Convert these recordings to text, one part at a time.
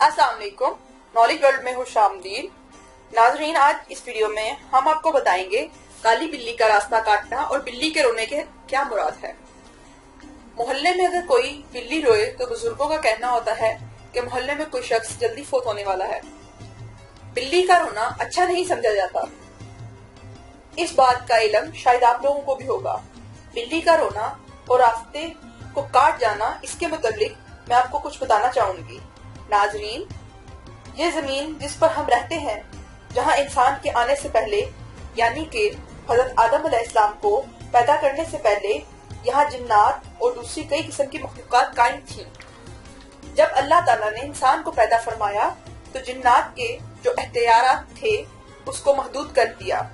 अस्सलाम वालेकुम। Knowledge world में खुशामदीद। नाजरीन, आज इस वीडियो में हम आपको बताएंगे काली बिल्ली का रास्ता काटना और बिल्ली के रोने के क्या मुराद है। मोहल्ले में अगर कोई बिल्ली रोए तो बुजुर्गों का कहना होता है कि मोहल्ले में कोई शख्स जल्दी फोत होने वाला है। बिल्ली का रोना अच्छा नहीं समझा जाता। इस बात का इल्म शायद आप लोगों को भी होगा। बिल्ली का रोना और रास्ते को काट जाना, इसके मुताबिक मैं आपको कुछ बताना चाहूंगी। नाजरीन, ये जमीन जिस पर हम रहते हैं, जहाँ इंसान के आने से पहले यानी कि हजरत आदम अलैहिस्सलाम को पैदा करने से पहले यहाँ जिन्नात और दूसरी कई किस्म की मखलूकात कायम थी। जब अल्लाह ताला ने इंसान को पैदा फरमाया तो जिन्नात के जो एख्तियारात थे उसको महदूद कर दिया।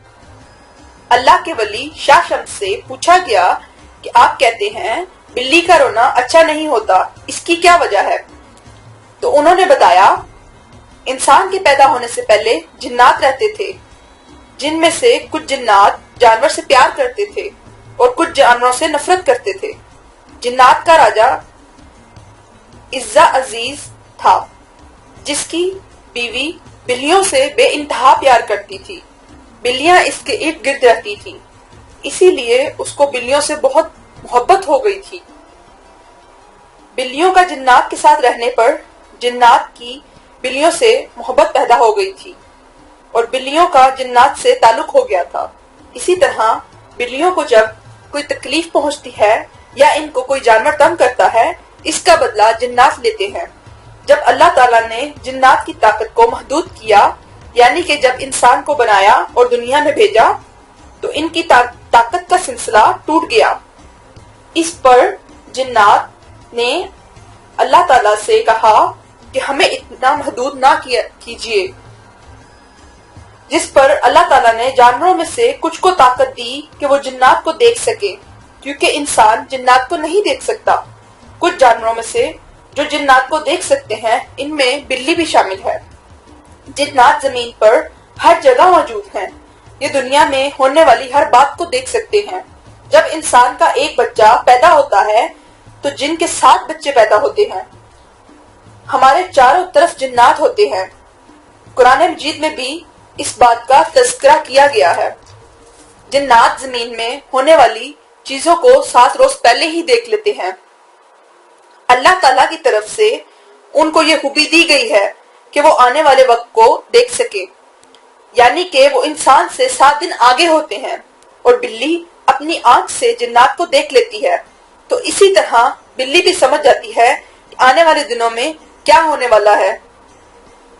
अल्लाह के वली शाह शम्स से पूछा गया कि आप कहते हैं बिल्ली का रोना अच्छा नहीं होता, इसकी क्या वजह है? तो उन्होंने बताया, इंसान के पैदा होने से पहले जिन्नात रहते थे, जिनमें से कुछ जिन्नात जानवर से प्यार करते थे और कुछ जानवरों से नफरत करते थे। जिन्नात का राजा इज्जा अजीज था, जिसकी बीवी बिल्लियों से बेइंतहा प्यार करती थी। बिल्लियां इसके इर्द गिर्द रहती थी, इसीलिए उसको बिल्लियों से बहुत मोहब्बत हो गई थी। बिल्लियों का जिन्नात के साथ रहने पर जिन्नात की बिल्लियों से मोहब्बत पैदा हो गई थी और बिल्लियों का जिन्नात से ताल्लुक हो गया था। इसी तरह बिल्लियों को जब कोई तकलीफ पहुंचती है या इनको कोई जानवर तंग करता है, इसका बदला जिन्नात लेते हैं। जब अल्लाह ताला ने जिन्नात की ताकत को महदूद किया, यानी कि जब इंसान को बनाया और दुनिया में भेजा, तो इनकी ताकत का सिलसिला टूट गया। इस पर जिन्नात ने अल्लाह ताला से कहा कि हमें इतना महदूद ना कीजिए, जिस पर अल्लाह ताला ने जानवरों में से कुछ को ताकत दी कि वो जिन्नात को देख सके, क्योंकि इंसान जिन्नात को नहीं देख सकता। कुछ जानवरों में से जो जिन्नात को देख सकते हैं, इनमें बिल्ली भी शामिल है। जिन्नात जमीन पर हर जगह मौजूद हैं। ये दुनिया में होने वाली हर बात को देख सकते हैं। जब इंसान का एक बच्चा पैदा होता है तो जिन के 7 बच्चे पैदा होते हैं। हमारे चारों तरफ जिन्नात होते हैं। कुरान मजीद में भी इस बात का तज़किरा किया गया है। जिन्नात जमीन में होने वाली चीजों को 7 रोज पहले ही देख लेते हैं। अल्लाह ताला की तरफ से उनको ये खूबी दी गई है कि वो आने वाले वक्त को देख सके, यानी कि वो इंसान से 7 दिन आगे होते हैं। और बिल्ली अपनी आंख से जिन्नात को देख लेती है, तो इसी तरह बिल्ली भी समझ जाती है कि आने वाले दिनों में क्या होने वाला है।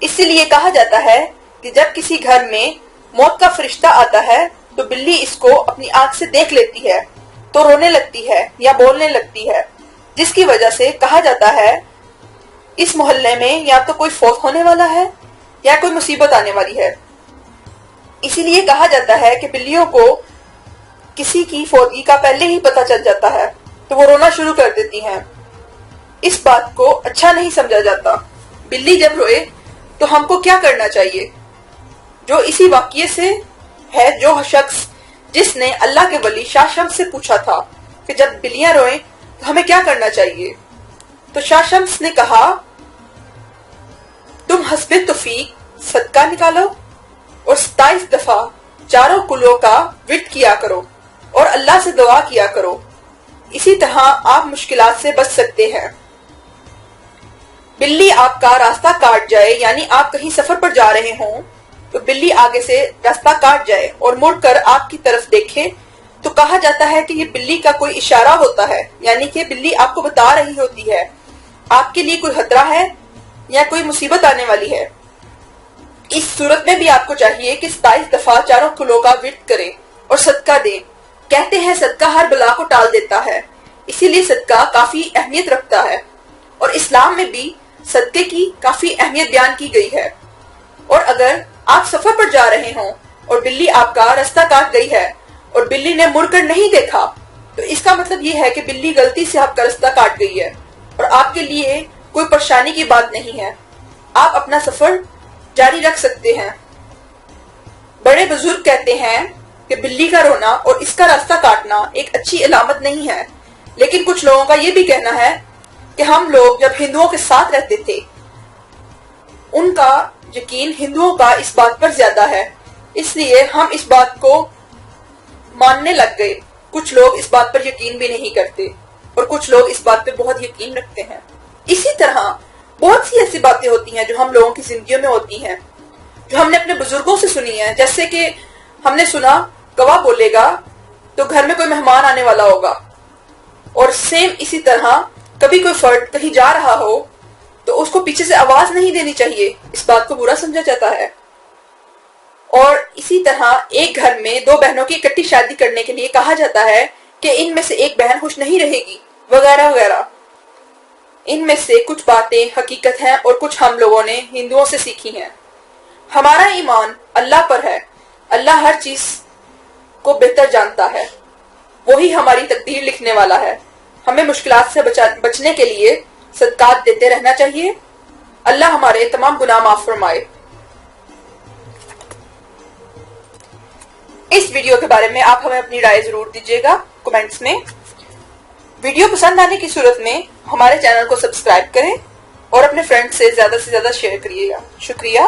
इसीलिए कहा जाता है कि जब किसी घर में मौत का फरिश्ता आता है तो बिल्ली इसको अपनी आंख से देख लेती है तो रोने लगती है या बोलने लगती है, जिसकी वजह से कहा जाता है इस मोहल्ले में या तो कोई फौत होने वाला है या कोई मुसीबत आने वाली है। इसीलिए कहा जाता है कि बिल्लियों को किसी की फौतगी का पहले ही पता चल जाता है तो वो रोना शुरू कर देती हैं। इस बात को अच्छा नहीं समझा जाता। बिल्ली जब रोए तो हमको क्या करना चाहिए? जो इसी वाक़ये से है, जो शख्स जिसने अल्लाह के वली शाह शम्स से पूछा था कि जब बिल्लियां रोएं तो हमें क्या करना चाहिए, तो शाह शम्स ने कहा, तुम हस्बे तौफीक सदका निकालो और 27 दफा चारों कुलों का विर्द किया करो और अल्लाह से दुआ किया करो। इसी तरह आप मुश्किलात से बच सकते हैं। बिल्ली आपका रास्ता काट जाए, यानी आप कहीं सफर पर जा रहे हों तो बिल्ली आगे से रास्ता काट जाए और मुड़कर आपकी तरफ देखे, तो कहा जाता है कि ये बिल्ली का कोई इशारा होता है, यानी कि बिल्ली आपको बता रही होती है आपके लिए कोई खतरा है या कोई मुसीबत आने वाली है। इस सूरत में भी आपको चाहिए कि 27 दफा चारों कुलों का विर्द करें और सदका दें। कहते हैं सदका हर बला को टाल देता है, इसीलिए सदका काफी अहमियत रखता है और इस्लाम में भी सदके की काफी अहमियत बयान की गई है। और अगर आप सफर पर जा रहे हों और बिल्ली आपका रास्ता काट गई है और बिल्ली ने मुड़कर नहीं देखा, तो इसका मतलब ये है कि बिल्ली गलती से आपका रास्ता काट गई है और आपके लिए कोई परेशानी की बात नहीं है। आप अपना सफर जारी रख सकते हैं। बड़े बुजुर्ग कहते हैं कि बिल्ली का रोना और इसका रास्ता काटना एक अच्छी अलामत नहीं है, लेकिन कुछ लोगों का ये भी कहना है कि हम लोग जब हिंदुओं के साथ रहते थे ان کا یقین ہندوؤں کا اس بات پر زیادہ ہے، اس لیے ہم اس بات کو ماننے لگ گئے۔ کچھ لوگ اس بات پر یقین بھی نہیں کرتے اور کچھ لوگ اس بات پہ بہت یقین رکھتے ہیں۔ اسی طرح بہت سی ایسی باتیں ہوتی ہیں جو ہم لوگوں کی زندگیوں میں ہوتی ہیں، جو ہم نے اپنے بزرگوں سے سنی ہیں، جیسے کہ ہم نے سنا کوا بولے گا تو گھر میں کوئی مہمان آنے والا ہوگا، اور سیم اسی طرح کبھی کوئی فرد کہیں جا رہا ہو تو اس کو پیچھے سے آواز نہیں دینی چاہیے، اس بات کو برا سمجھا جاتا ہے۔ اور اسی طرح ایک گھر میں دو بہنوں کی اکٹھی شادی کرنے کے لیے کہا جاتا ہے کہ ان میں سے ایک بہن خوش نہیں رہے گی، وغیرہ وغیرہ۔ ان میں سے کچھ باتیں حقیقت ہیں اور کچھ ہم لوگوں نے ہندوؤں سے سیکھی ہیں۔ ہمارا ایمان اللہ پر ہے، اللہ ہر چیز کو بہتر جانتا ہے، وہی ہماری تقدیر لکھنے والا ہے۔ ہمیں مشکلات سے بچنے کے لیے صدقات دیتے رہنا چاہیے۔ اللہ ہمارے تمام گناہ معاف فرمائے۔ اس ویڈیو کے بارے میں آپ ہمیں اپنی رائے ضرور دیجیے گا کمنٹس میں۔ ویڈیو پسند آنے کی صورت میں ہمارے چینل کو سبسکرائب کریں اور اپنے فرینڈ سے زیادہ شیئر کریے گا۔ شکریہ۔